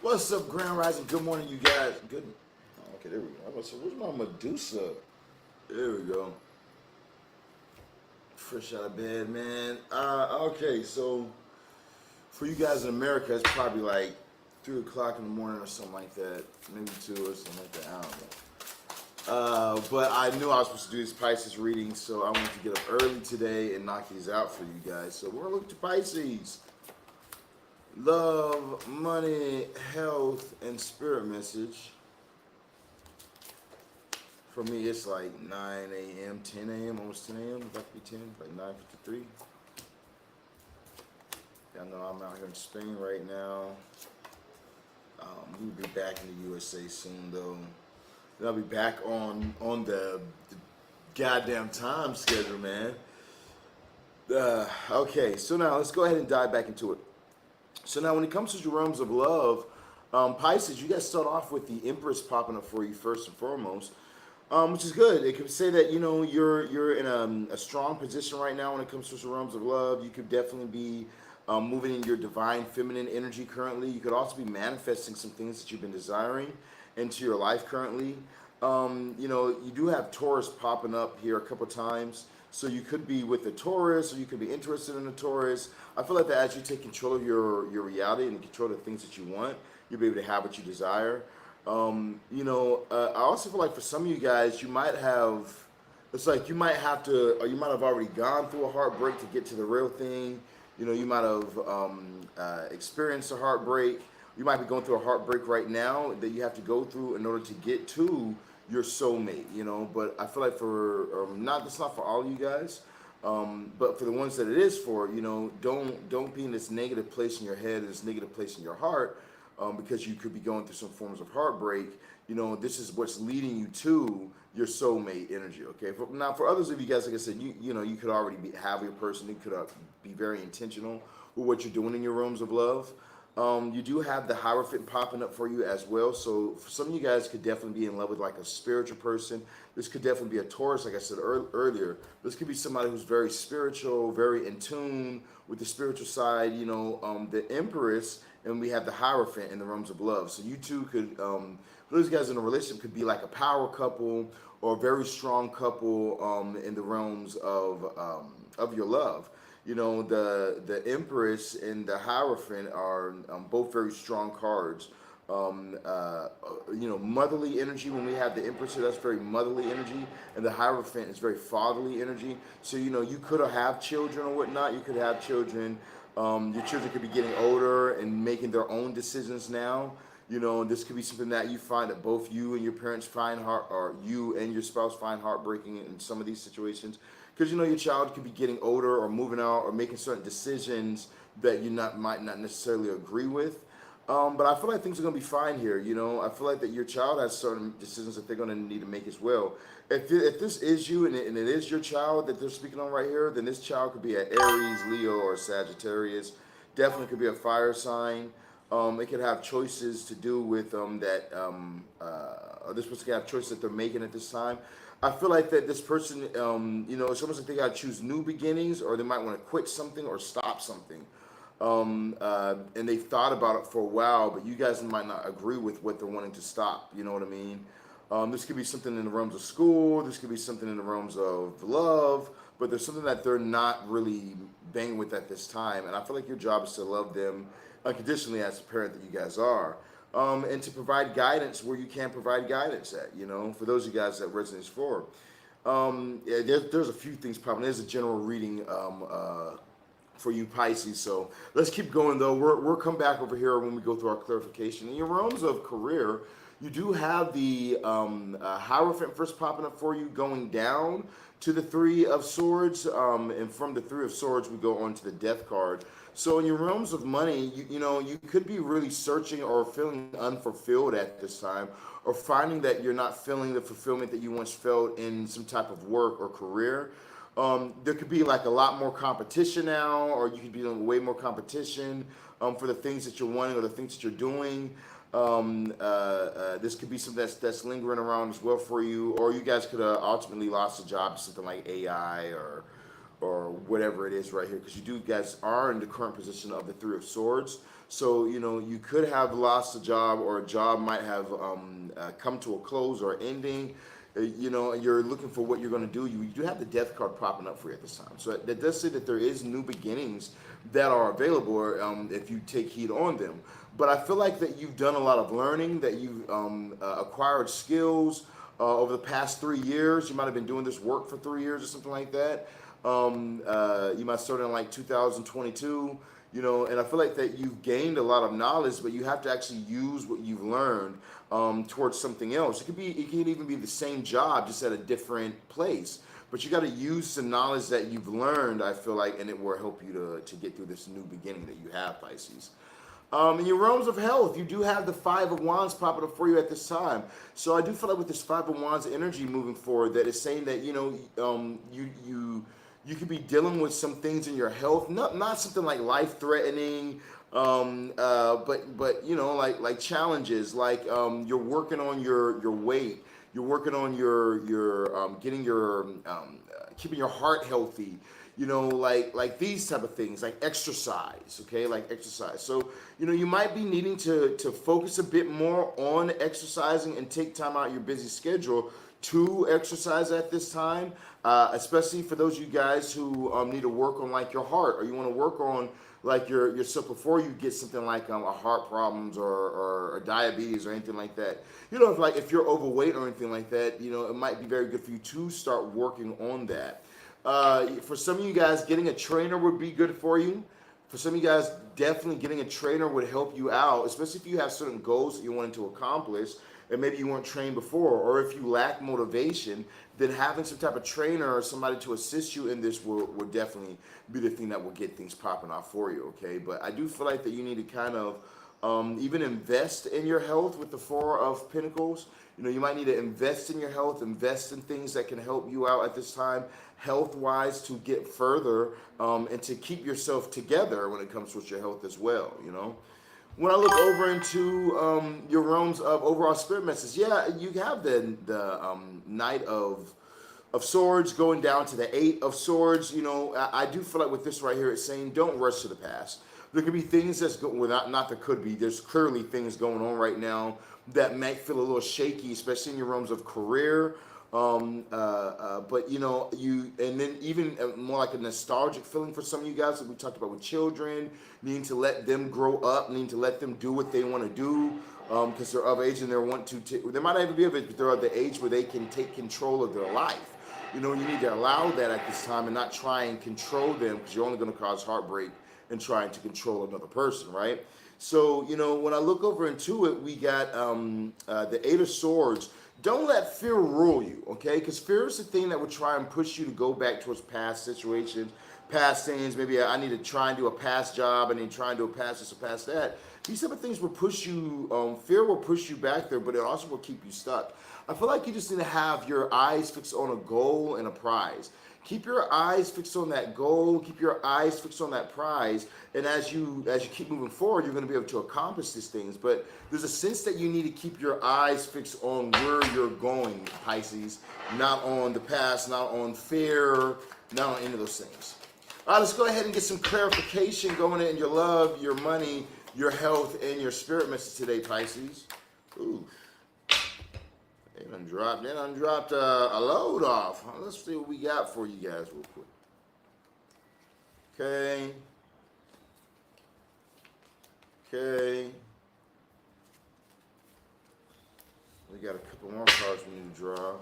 What's up, Grand Rising? Good morning, you guys. Good. Oh, okay, there we go. I was gonna say, where's my Medusa? There we go. Fresh out of bed, man. Okay, so for you guys in America, it's probably like 3 o'clock in the morning or something like that. Maybe 2 or something like that. I don't know. But I knew I was supposed to do this Pisces reading, so I wanted to get up early today and knock these out for you guys. So we're gonna look to Pisces. Love, money, health, and spirit message. For me, it's like 9 a.m., 10 a.m., almost 10 a.m. About to be 10, like 9:53. Y'all know I'm out here in Spain right now. We'll be back in the USA soon, though. Then I'll be back on the goddamn time schedule, man. Okay, so now let's go ahead and dive back into it. So now when it comes to your realms of love, Pisces, you guys start off with the Empress popping up for you first and foremost, which is good. It could say that, you know, you're in a strong position right now when it comes to your realms of love. You could definitely be moving in your divine feminine energy currently. You could also be manifesting some things that you've been desiring into your life currently. You know, you do have Taurus popping up here a couple times. So you could be with a Taurus, or you could be interested in a Taurus. I feel like that as you take control of your reality and control of the things that you want, you'll be able to have what you desire. I also feel like for some of you guys, you might have, it's like you might have to, or you might have already gone through a heartbreak to get to the real thing. You know, you might have experienced a heartbreak. You might be going through a heartbreak right now that you have to go through in order to get to your soulmate, you know. But I feel like for that's not for all you guys, but for the ones that it is for, you know, don't be in this negative place in your head, this negative place in your heart, because you could be going through some forms of heartbreak. You know, this is what's leading you to your soulmate energy. Okay. Now, for others of you guys, like I said, you know, you could already have your person. You could be very intentional with what you're doing in your rooms of love. You do have the Hierophant popping up for you as well. So for some of you guys could definitely be in love with like a spiritual person. This could definitely be a Taurus, like I said earlier. This could be somebody who's very spiritual, very in tune with the spiritual side. You know, the Empress, and we have the Hierophant in the realms of love. So you two could, for those guys in a relationship, could be like a power couple or a very strong couple in the realms of your love. You know, the Empress and the Hierophant are both very strong cards. You know, motherly energy. When we have the Empress, that's very motherly energy, and the Hierophant is very fatherly energy. So, you know, you could have children or whatnot. You could have children. Your children could be getting older and making their own decisions now. You know, this could be something that you find that both you and your parents find or you and your spouse find heartbreaking in some of these situations. Because, you know, your child could be getting older or moving out or making certain decisions that you might not necessarily agree with. But I feel like things are going to be fine here. You know, I feel like that your child has certain decisions that they're going to need to make as well. If this is you and it is your child that they're speaking on right here, then this child could be an Aries, Leo, or Sagittarius. Definitely could be a fire sign. It could have choices to do with or this person could have choices that they're making at this time. I feel like that this person, you know, it's almost like they got to choose new beginnings, or they might want to quit something or stop something. And they've thought about it for a while, but you guys might not agree with what they're wanting to stop. You know what I mean? This could be something in the realms of school. This could be something in the realms of love, but there's something that they're not really banging with at this time. And I feel like your job is to love them unconditionally as a parent that you guys are. And to provide guidance where you can provide guidance at, you know, for those of you guys that resonates for. Yeah, there's a few things popping. There's a general reading for you Pisces. So let's keep going though. We'll come back over here when we go through our clarification. In your realms of career, you do have the Hierophant first popping up for you, going down to the Three of Swords, and from the Three of Swords we go on to the Death card. So in your realms of money, you know, you could be really searching or feeling unfulfilled at this time, or finding that you're not feeling the fulfillment that you once felt in some type of work or career. There could be like a lot more competition now, or you could be doing way more competition for the things that you're wanting or the things that you're doing. This could be something that's lingering around as well for you, or you guys could have ultimately lost a job to something like AI or whatever it is right here, because you guys are in the current position of the Three of Swords. So, you could have lost a job, or a job might have come to a close or ending. And you're looking for what you're going to do. You do have the death card popping up for you at this time. So that does say that there is new beginnings that are available if you take heed on them. But I feel like that you've done a lot of learning, that you've acquired skills over the past 3 years. You might have been doing this work for 3 years or something like that. You might start in like 2022. And I feel like that you've gained a lot of knowledge, but you have to actually use what you've learned towards something else. It can even be the same job, just at a different place. But you got to use the knowledge that you've learned, I feel like, and it will help you to get through this new beginning that you have, Pisces. In your realms of health, you do have the Five of Wands popping up for you at this time. So I do feel like with this Five of Wands energy moving forward, that is saying that you could be dealing with some things in your health, not something like life threatening, but like challenges, like you're working on your weight, you're working on your getting your keeping your heart healthy. Like these type of things, like exercise, okay, like exercise. So, you might be needing to focus a bit more on exercising and take time out of your busy schedule to exercise at this time, especially for those of you guys who need to work on like your heart, or you want to work on like yourself before you get something like a heart problems or diabetes or anything like that. If you're overweight or anything like that, it might be very good for you to start working on that. For some of you guys, getting a trainer would be good for you. For some of you guys, definitely getting a trainer would help you out, especially if you have certain goals that you wanted to accomplish and maybe you weren't trained before, or if you lack motivation, then having some type of trainer or somebody to assist you in this will definitely be the thing that will get things popping off for you, okay? But I do feel like that you need to kind of even invest in your health with the Four of Pentacles. You might need to invest in your health, invest in things that can help you out at this time, health-wise, to get further and to keep yourself together when it comes with your health as well, When I look over into your realms of overall spirit message, yeah, you have the Knight of Swords going down to the Eight of Swords. I do feel like with this right here, it's saying don't rush to the past. There could be things that's going, well, not there could be. There's clearly things going on right now that might feel a little shaky, especially in your realms of career. But and then even more like a nostalgic feeling for some of you guys that we talked about with children, needing to let them grow up, needing to let them do what they want to do, because they're of age and they might not even be of age, but they're of the age where they can take control of their life. You need to allow that at this time and not try and control them, because you're only going to cause heartbreak and trying to control another person, right? So, when I look over into it, we got the Eight of Swords. Don't let fear rule you, okay? Because fear is the thing that would try and push you to go back towards past situations, past things. Maybe I need to try and do a past job and then try and do a past this or past that. These type of things will push you, fear will push you back there, but it also will keep you stuck. I feel like you just need to have your eyes fixed on a goal and a prize. Keep your eyes fixed on that goal. Keep your eyes fixed on that prize. And as you keep moving forward, you're going to be able to accomplish these things. But there's a sense that you need to keep your eyes fixed on where you're going, Pisces. Not on the past, not on fear, not on any of those things. All right, let's go ahead and get some clarification going in your love, your money, your health, and your spirit message today, Pisces. Ooh. They done dropped a load off. Let's see what we got for you guys real quick. Okay. We got a couple more cards we need to draw.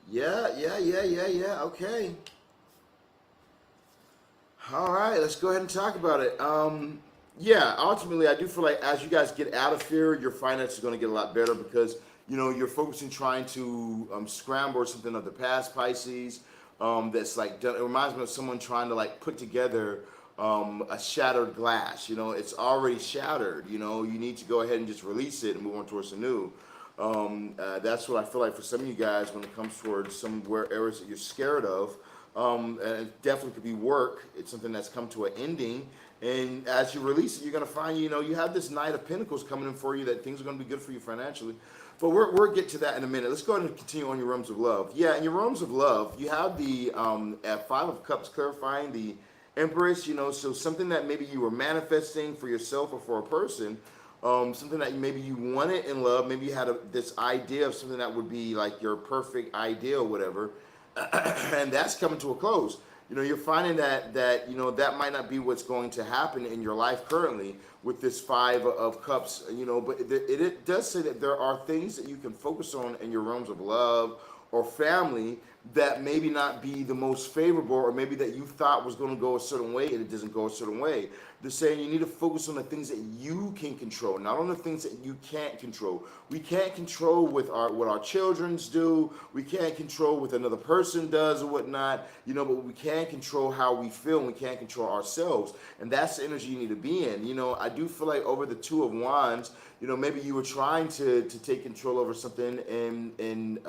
Yeah. Okay. All right, let's go ahead and talk about it. Yeah, ultimately, I do feel like as you guys get out of fear, your finances are going to get a lot better because, you're focusing trying to scramble something of the past, Pisces, that's like, it reminds me of someone trying to like put together a shattered glass. It's already shattered. You need to go ahead and just release it and move on towards the new. That's what I feel like for some of you guys when it comes towards somewhere areas that you're scared of. And it definitely could be work. It's something that's come to an ending. And as you release it, you're going to find, you have this Knight of Pentacles coming in for you, that things are going to be good for you financially. But we'll get to that in a minute. Let's go ahead and continue on your realms of love. Yeah, in your realms of love, you have the at Five of Cups clarifying the Empress. So something that maybe you were manifesting for yourself or for a person, something that maybe you wanted in love. Maybe you had this idea of something that would be like your perfect idea or whatever, and that's coming to a close. You're finding that might not be what's going to happen in your life currently with this Five of Cups. But it does say that there are things that you can focus on in your realms of love or family that maybe not be the most favorable, or maybe that you thought was going to go a certain way and it doesn't go a certain way. They're saying you need to focus on the things that you can control, not on the things that you can't control. We can't control what our children's do. We can't control what another person does or whatnot, but we can control how we feel, and we can't control ourselves. And that's the energy you need to be in. I do feel like over the Two of Wands, maybe you were trying to take control over something, and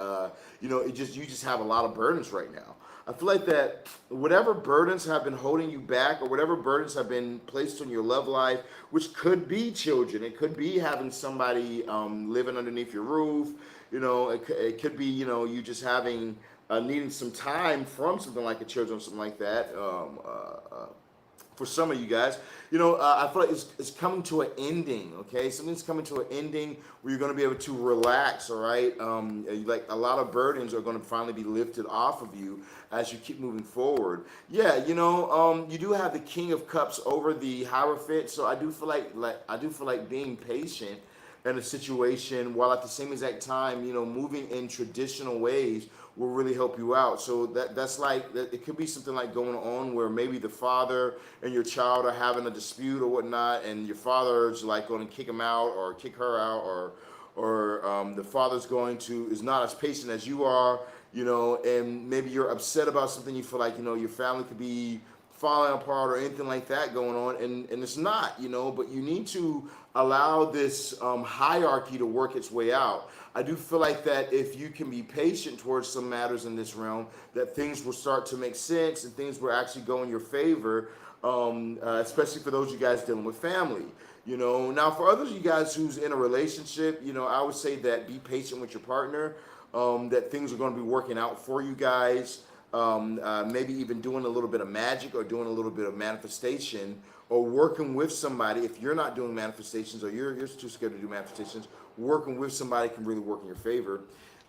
you just have a lot of burdens right now. I feel like that whatever burdens have been holding you back, or whatever burdens have been placed on your love life, which could be children, it could be having somebody living underneath your roof, it could be, you just having, needing some time from something like a children or something like that. For some of you guys, I feel like it's coming to an ending, okay? Something's coming to an ending where you're going to be able to relax, all right? Like a lot of burdens are going to finally be lifted off of you as you keep moving forward. Yeah, you do have the King of Cups over the Hierophant, so I do feel like being patient in a situation, while at the same exact time, moving in traditional ways will really help you out. So that's like, it could be something like going on where maybe the father and your child are having a dispute or whatnot, and your father's like going to kick him out or kick her out, or the father's is not as patient as you are, and maybe you're upset about something. You feel like, your family could be falling apart or anything like that going on, and it's not, but you need to allow this hierarchy to work its way out. I do feel like that if you can be patient towards some matters in this realm, that things will start to make sense and things will actually go in your favor, especially for those of you guys dealing with family. Now for others of you guys who's in a relationship, I would say that be patient with your partner, that things are going to be working out for you guys. Maybe even doing a little bit of magic, or doing a little bit of manifestation, or working with somebody. If you're not doing manifestations, or you're too scared to do manifestations, working with somebody can really work in your favor.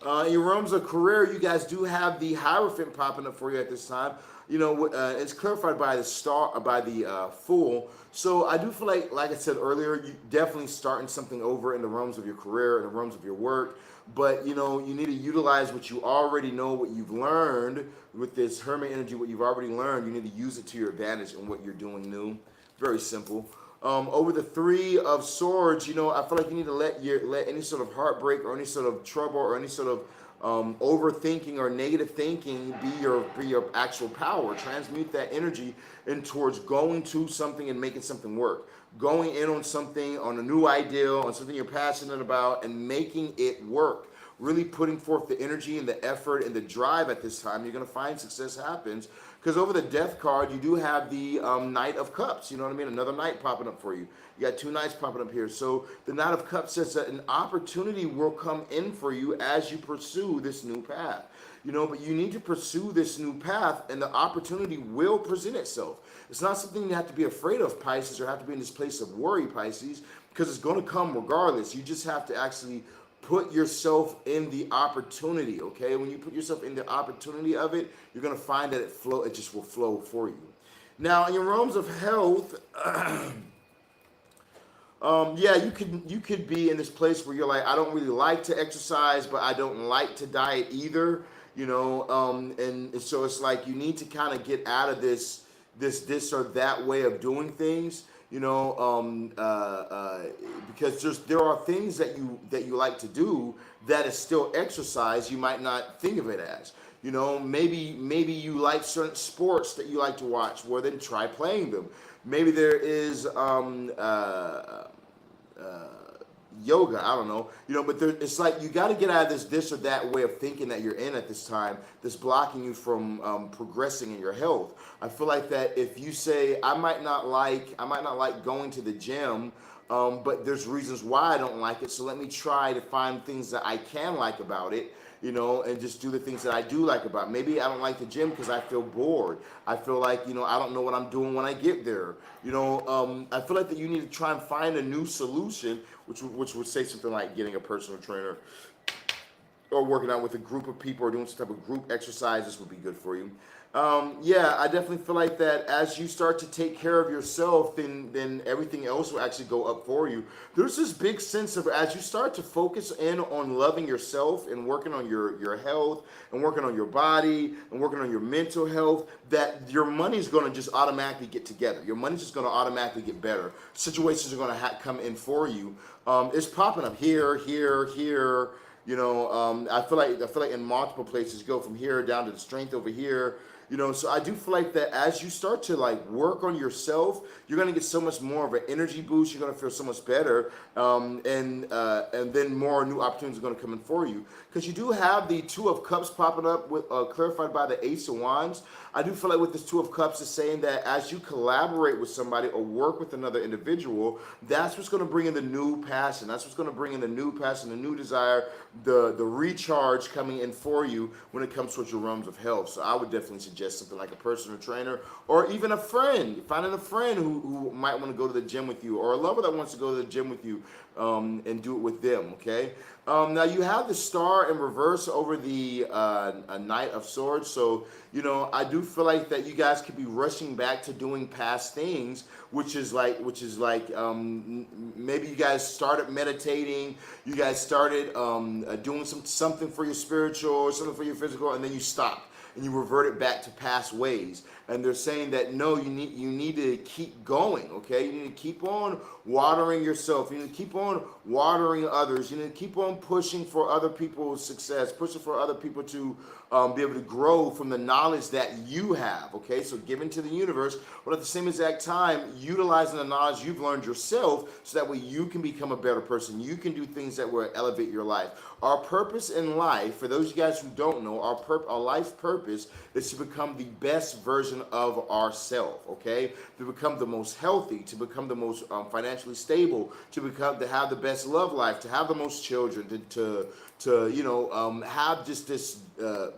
In your realms of career, you guys do have the Hierophant popping up for you at this time. It's clarified by the Fool. So I do feel like I said earlier, you definitely starting something over in the realms of your career, in the realms of your work. But you need to utilize what you already know, what you've learned with this Hermit energy. What you've already learned, you need to use it to your advantage in what you're doing new. Very simple. Over the Three of Swords, I feel like you need to let any sort of heartbreak or any sort of trouble or any sort of overthinking or negative thinking be your actual power. Transmute that energy in towards going to something and making something work. Going in on something, on a new ideal, on something you're passionate about, and making it work. Really putting forth the energy and the effort and the drive at this time. You're going to find success happens. Because over the Death card, you do have the Knight of Cups. You know what I mean? Another Knight popping up for you. You got two Knights popping up here. So the Knight of Cups says that an opportunity will come in for you as you pursue this new path. But you need to pursue this new path, and the opportunity will present itself. It's not something you have to be afraid of, Pisces, or have to be in this place of worry, Pisces, because it's going to come regardless. You just have to actually put yourself in the opportunity, okay? When you put yourself in the opportunity of it, you're going to find that it just will flow for you. Now, in your realms of health, yeah, you could be in this place where you're like, I don't really like to exercise, but I don't like to diet either, and so it's like you need to kind of get out of this or that way of doing things, because there are things that you like to do that is still exercise. You might not think of it as, maybe you like certain sports that you like to watch. Well, then try playing them. Maybe there is yoga, I don't know, but it's like you got to get out of this or that way of thinking that you're in at this time that's blocking you from progressing in your health. I feel like that if you say I might not like going to the gym but there's reasons why I don't like it. So let me try to find things that I can like about it, and just do the things that I do like about it. Maybe I don't like the gym because I feel bored. I feel like, I don't know what I'm doing when I get there. I feel like that you need to try and find a new solution, which would say something like getting a personal trainer or working out with a group of people or doing some type of group exercises would be good for you. Yeah, I definitely feel like that as you start to take care of yourself, then everything else will actually go up for you. There's this big sense of, as you start to focus in on loving yourself and working on your health and working on your body and working on your mental health, that your money's going to just automatically get together. Your money's just going to automatically get better. Situations are going to come in for you. It's popping up here, here, here. I feel like in multiple places, go from here down to the strength over here. So I do feel like that as you start to work on yourself, you're gonna get so much more of an energy boost. You're gonna feel so much better, and then more new opportunities are gonna come in for you, because you do have the Two of Cups popping up with clarified by the Ace of Wands. I do feel like with this Two of Cups is saying that as you collaborate with somebody or work with another individual, that's what's gonna bring in the new passion. That's what's gonna bring in the new passion, the new desire, the recharge coming in for you when it comes towards your realms of health. So I would definitely suggest something like a personal trainer, or even a friend, finding a friend who might want to go to the gym with you, or a lover that wants to go to the gym with you, and do it with them. Okay. Now you have the Star in reverse over the Knight of Swords. So I do feel like that you guys could be rushing back to doing past things, which is like maybe you guys started meditating, you guys started doing something for your spiritual or something for your physical, and then you stopped and you reverted back to past ways. And they're saying that no, you need to keep going. Okay, you need to keep on watering yourself. You need to keep on watering others. You need to keep on pushing for other people's success, pushing for other people to be able to grow from the knowledge that you have. Okay, so giving to the universe, but at the same exact time, utilizing the knowledge you've learned yourself, so that way you can become a better person. You can do things that will elevate your life. Our purpose in life, for those of you guys who don't know, our life purpose is to become the best version of ourselves. Okay, to become the most healthy, to become the most financially stable, to have the best love life, to have the most children, to have just this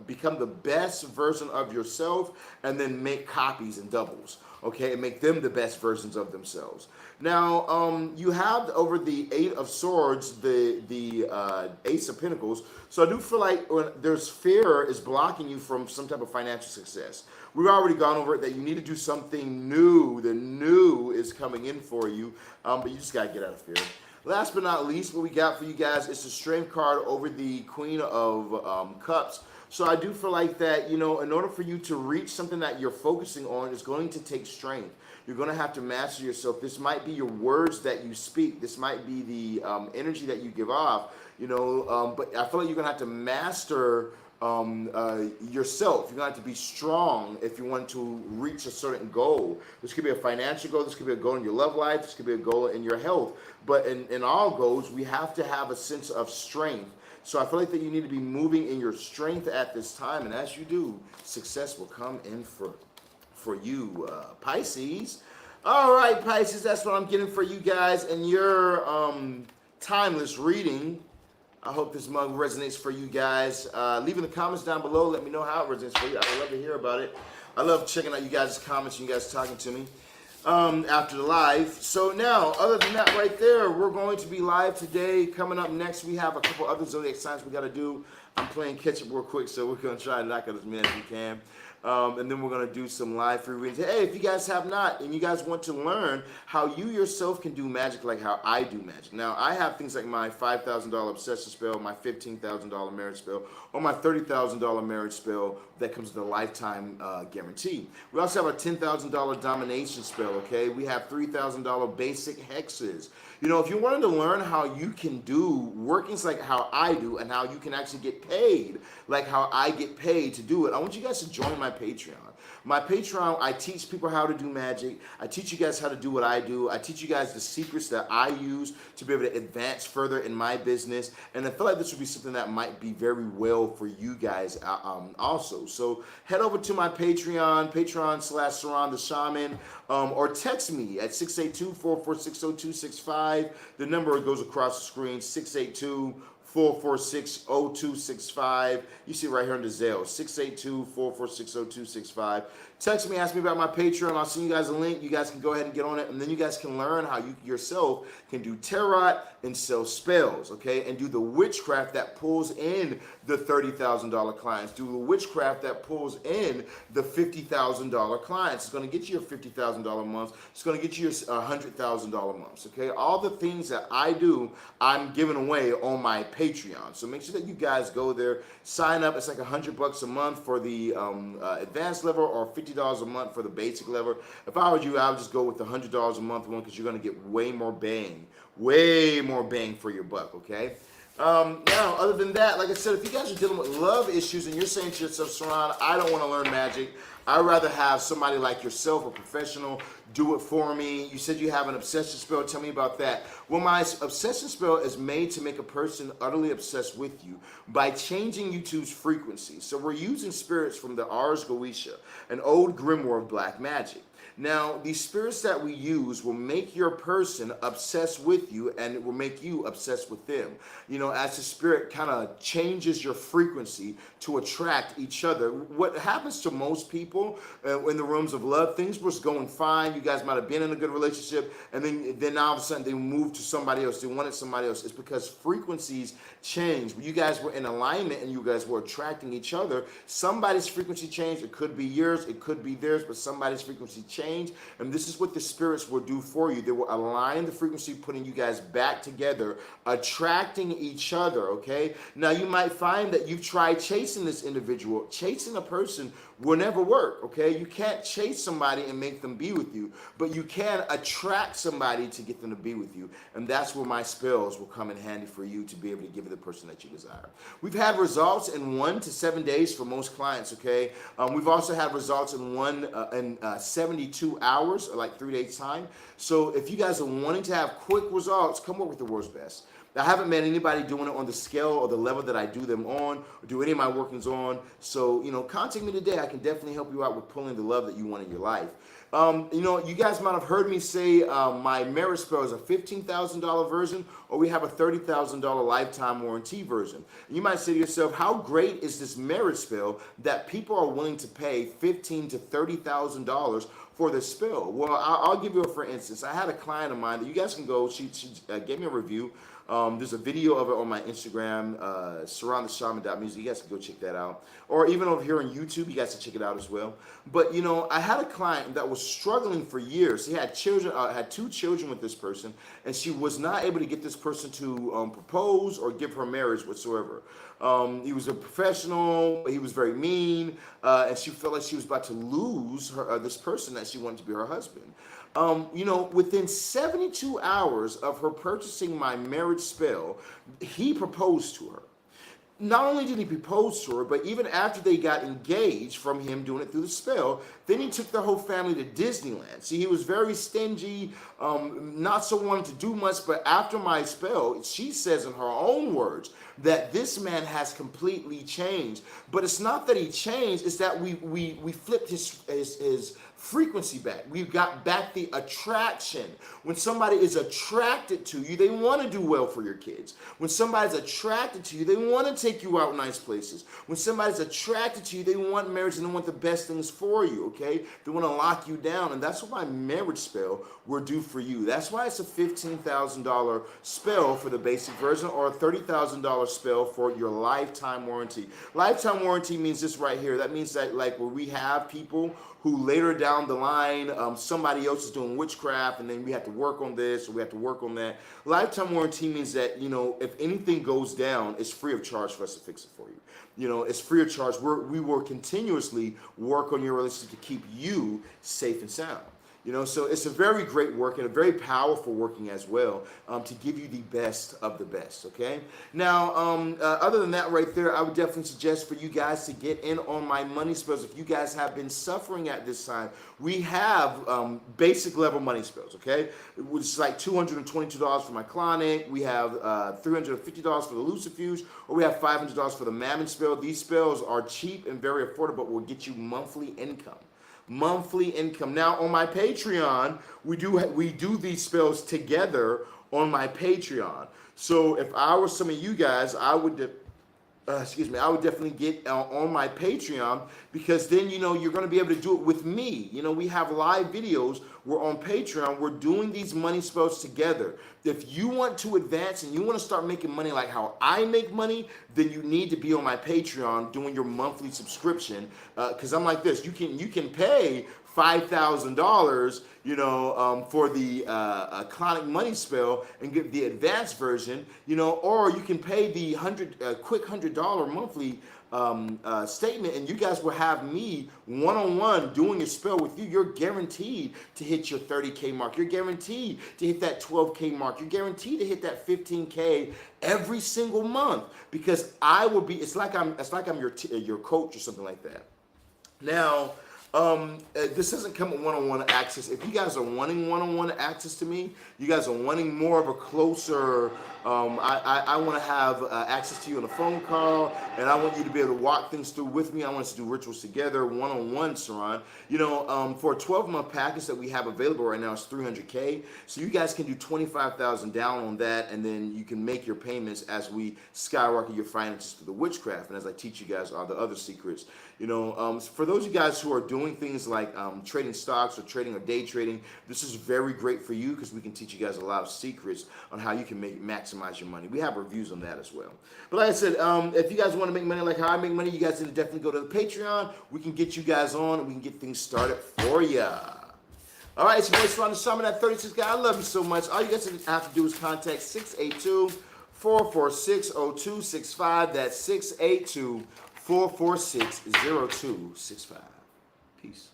become the best version of yourself, and then make copies and doubles. Okay, and make them the best versions of themselves. Now, you have over the Eight of Swords, the Ace of Pentacles. So I do feel like when there's fear is blocking you from some type of financial success. We've already gone over it, that you need to do something new. The new is coming in for you, but you just got to get out of fear. Last but not least, what we got for you guys is the Strength card over the Queen of Cups. So I do feel like that, in order for you to reach something that you're focusing on, is going to take strength. You're going to have to master yourself. This might be your words that you speak. This might be the energy that you give off, but I feel like you're going to have to master yourself. You're going to have to be strong if you want to reach a certain goal. This could be a financial goal. This could be a goal in your love life. This could be a goal in your health. But in all goals, we have to have a sense of strength. So I feel like that you need to be moving in your strength at this time. And as you do, success will come in for you, Pisces. All right, Pisces, that's what I'm getting for you guys in your timeless reading. I hope this mug resonates for you guys. Leave in the comments down below. Let me know how it resonates for you. I would love to hear about it. I love checking out you guys' comments and you guys talking to me after the live. So now, other than that right there, we're going to be live today. Coming up next, we have a couple other zodiac signs we got to do. I'm playing catch up real quick, so we're going to try to knock out as many as we can. And then we're going to do some live free readings. Hey, if you guys have not, and you guys want to learn how you yourself can do magic like how I do magic. Now, I have things like my $5,000 obsession spell, my $15,000 marriage spell, or my $30,000 marriage spell that comes with a lifetime guarantee. We also have a $10,000 domination spell, okay? We have $3,000 basic hexes. If you wanted to learn how you can do workings like how I do and how you can actually get paid like how I get paid to do it, I want you guys to join my my Patreon. My Patreon, I teach people how to do magic. I teach you guys how to do what I do. I teach you guys the secrets that I use to be able to advance further in my business. And I feel like this would be something that might be very well for you guys also. So head over to my Patreon, Patreon/Sirron the Shaman, or text me at 682-446-0265. The number goes across the screen, 682-446-0265. You see it right here on the Zelle, 682-446-0265. Text me, ask me about my Patreon. I'll send you guys a link. You guys can go ahead and get on it, and then you guys can learn how you yourself can do tarot and sell spells, okay? And do the witchcraft that pulls in the $30,000 clients. Do the witchcraft that pulls in the $50,000 clients. It's going to get you your $50,000 months. It's going to get you your $100,000 months, okay? All the things that I do, I'm giving away on my Patreon. So make sure that you guys go there, sign up. It's like $100 a month for the advanced level, or $50 a month for the basic level. If I were you, I would just go with the $100 a month one, because you're going to get way more bang for your buck, okay? Now, other than that, like I said, if you guys are dealing with love issues and you're saying to yourself, Sirron, I don't want to learn magic. I'd rather have somebody like yourself, a professional, do it for me. You said you have an obsession spell. Tell me about that. Well, my obsession spell is made to make a person utterly obsessed with you by changing you two's frequency. So we're using spirits from the Ars Goetia, an old grimoire of black magic. Now, these spirits that we use will make your person obsessed with you, and it will make you obsessed with them. You know, as the spirit kind of changes your frequency to attract each other. What happens to most people in the rooms of love, things was going fine. You guys might have been in a good relationship, and then all of a sudden they moved to somebody else. They wanted somebody else. It's because frequencies change. When you guys were in alignment and you guys were attracting each other, somebody's frequency changed. It could be yours, it could be theirs, but somebody's frequency changed. And this is what the spirits will do for you. They will align the frequency, putting you guys back together, attracting each other, okay? Now, you might find that you've tried chasing this individual. Chasing a person will never work, okay? You can't chase somebody and make them be with you, but you can attract somebody to get them to be with you. And that's where my spells will come in handy for you to be able to give the person that you desire. We've had results in 1 to 7 days for most clients, okay? We've also had results in 72 hours, or like 3 days time. So if you guys are wanting to have quick results, come work with the world's best. I haven't met anybody doing it on the scale or the level that I do them on, or do any of my workings on. So, you know, contact me today. I can definitely help you out with pulling the love that you want in your life. You know, you guys might have heard me say my marriage spell is a $15,000 version, or we have a $30,000 lifetime warranty version. And you might say to yourself, how great is this marriage spell that people are willing to pay $15,000 to $30,000 for this spell? Well, I'll give you a for instance. I had a client of mine that you guys can go, she gave me a review. There's a video of it on my Instagram, SirronTheShaman.music. You guys can go check that out. Or even over here on YouTube, you guys can check it out as well. But, you know, I had a client that was struggling for years. He had children, had 2 children with this person, and she was not able to get this person to propose or give her marriage whatsoever. He was a professional, he was very mean, and she felt like she was about to lose her, this person that she wanted to be her husband. You know, within 72 hours of her purchasing my marriage spell, he proposed to her. Not only did he propose to her, but even after they got engaged from him doing it through the spell, then he took the whole family to Disneyland. See, he was very stingy, not so wanting to do much, but after my spell, she says in her own words that this man has completely changed. But it's not that he changed, it's that we flipped his frequency back. We've got back the attraction. When somebody is attracted to you, they want to do well for your kids. When somebody's attracted to you, they want to take you out nice places. When somebody's attracted to you, they want marriage and they want the best things for you, okay? They want to lock you down, and that's what my marriage spell will do for you. That's why it's a $15,000 spell for the basic version, or a $30,000 spell for your lifetime warranty. Lifetime warranty means this right here. That means that, like, where we have people who later down the line, somebody else is doing witchcraft, and then we have to work on this, or we have to work on that. Lifetime warranty means that, you know, if anything goes down, it's free of charge for us to fix it for you. You know, it's free of charge. We will continuously work on your relationship to keep you safe and sound. You know, so it's a very great work and a very powerful working as well, to give you the best of the best, okay? Now, other than that right there, I would definitely suggest for you guys to get in on my money spells. If you guys have been suffering at this time, we have basic level money spells, okay? Which is like $222 for my Clauneck. We have $350 for the Lucifuge, or we have $500 for the Mammon spell. These spells are cheap and very affordable, will get you monthly income. Monthly income. Now on my Patreon, we do these spells together on my Patreon. So if I were some of you guys, I would I would definitely get on my Patreon, because then, you know, you're going to be able to do it with me. You know, we have live videos. We're on Patreon. We're doing these money spells together. If you want to advance and you want to start making money like how I make money, then you need to be on my Patreon doing your monthly subscription. Because I'm like this. You can pay $5,000, you know, for the Clauneck money spell and get the advanced version, you know, or you can pay the quick $100 monthly statement, and you guys will have me one-on-one doing a spell with you. You're guaranteed to hit your 30K mark. You're guaranteed to hit that 12K mark. You're guaranteed to hit that 15K every single month, because I will be. It's like I'm your coach or something like that. Now, this doesn't come with one-on-one access. If you guys are wanting one-on-one access to me, you guys are wanting more of a closer, I want to have access to you on a phone call, and I want you to be able to walk things through with me. I want us to do rituals together, one-on-one, Sirron. You know, for a 12-month package that we have available right now is $300K. So you guys can do $25,000 down on that, and then you can make your payments as we skyrocket your finances through the witchcraft, and as I teach you guys all the other secrets. You know, for those of you guys who are doing things like trading stocks or trading or day trading, this is very great for you, because we can teach you guys a lot of secrets on how you can maximize your money. We have reviews on that as well. But like I said, if you guys want to make money like how I make money, you guys need to definitely go to the Patreon. We can get you guys on, and we can get things started for you. All right, it's your boy Sirron the Shaman, that 36 guy. I love you so much. All you guys have to do is contact 682-446-0265. That's 682-446-0265. Peace.